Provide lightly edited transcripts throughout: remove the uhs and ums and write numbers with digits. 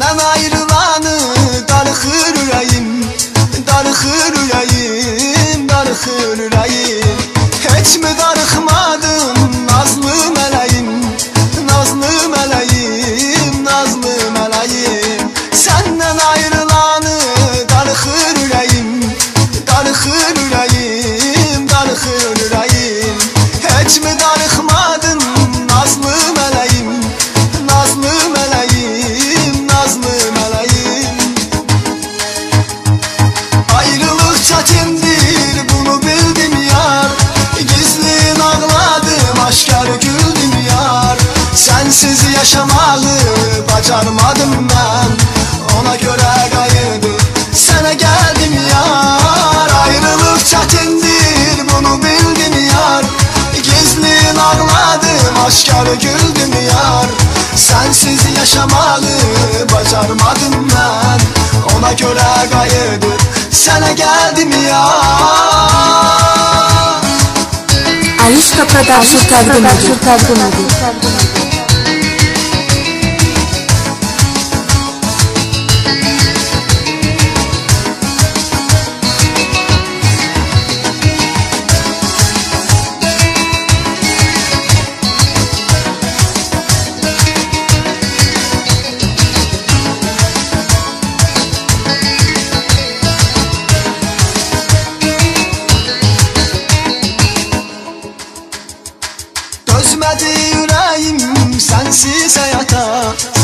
Senden ayrılanı darıxır ürəyim, darıxır ürəyim, darıxır ürəyim. Heç mi darıxmadın nazlı mələyim, nazlı mələyim, nazlı mələyim. Senden ayrılanı darıxır ürəyim, darıxır ürəyim, darıxır ürəyim. Heç mi darıxmadın nazlı mələyim, nazlı mələyim, nazlı mələyim. Ayrılıq çətindir, bunu bildim yar. Gizlin ağladım, aşkar güldüm yar. Sensiz yaşamalı bacarmadım ben, ona göre qayıdıb sənə gəldim yar. Ayrılıq çətindir, bunu bildim yar. Gizlin ağladım, aşkar güldüm yar. Sensiz yaşamalı bacarmadım ben, ona göre qayıdıb sənə gəldim yar. Alişka Production təqdim edir. Dözmədi ürəyim sensiz həyata,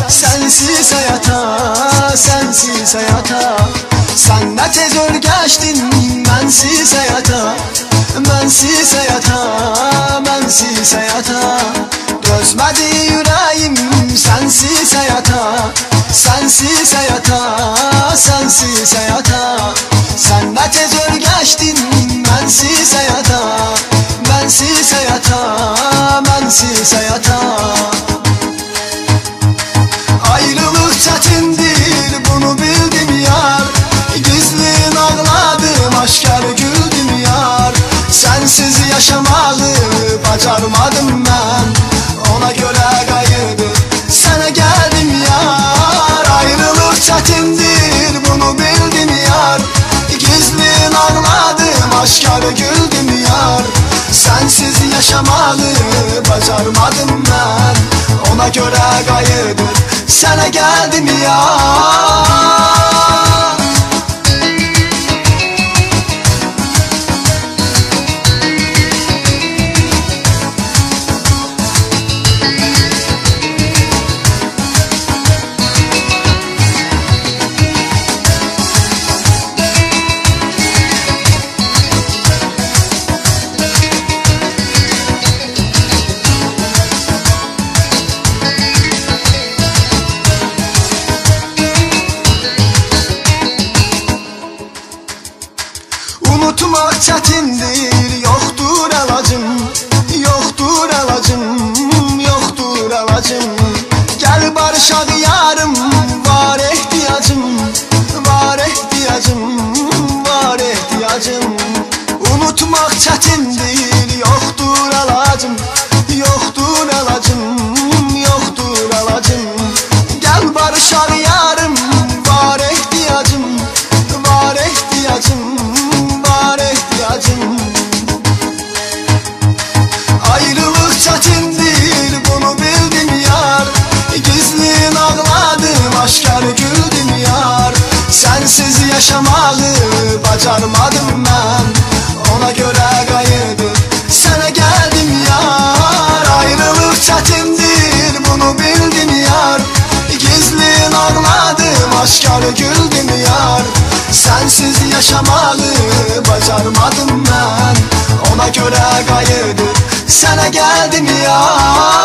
sensiz həyata, sensiz həyata. Sən nə tez ölgəşdin mənsiz həyata, mənsiz həyata, mənsiz həyata. Dözmədi ürəyim sensiz həyata, sensiz həyata, sensiz həyata. Sən nə tez ölgəşdin mənsiz həyata, mənsiz həyata, mənsiz həyata. Ayrılıq çətindir, bunu bildim yar. Gizlin ağladım, aşkar güldüm yar. Sensiz yaşamalı bacarmadım ben, ona göre qayıdıb sənə gəldim yar. Ayrılıq çətindir, bunu bildim yar. Gizlin ağladım, aşkar güldüm yar. Sensiz yaşamalı bacarmadım ben, ona göre qayıdıb sənə gəldim yar. Unutmaq çətindir, yoxdur əlacım, yoxdur əlacım, yoxdur əlacım. Gəl barışaq yarım, var ehtiyacım, var ehtiyacım, var ehtiyacım. Unutmaq çətindir, yoxdur əlacım, yoxdur əlacım, yoxdur əlacım. Gəl barışaq yarım, var ehtiyacım, var ehtiyacım, var ehtiyacım. Ayrılıq çətindir, bunu bildim yar. Gizlin ağladım, aşkar güldüm yar. Sensiz yaşamalı bacarmadım ben, ona göre qayıdıb sənə gəldim yar. Ayrılıq çətindir, bunu bildim yar. Gizlin ağladım, aşkar güldüm yar. Sensiz yaşamalı bacarmadım ben, ona göre qayıdıb sənə gəldim yar.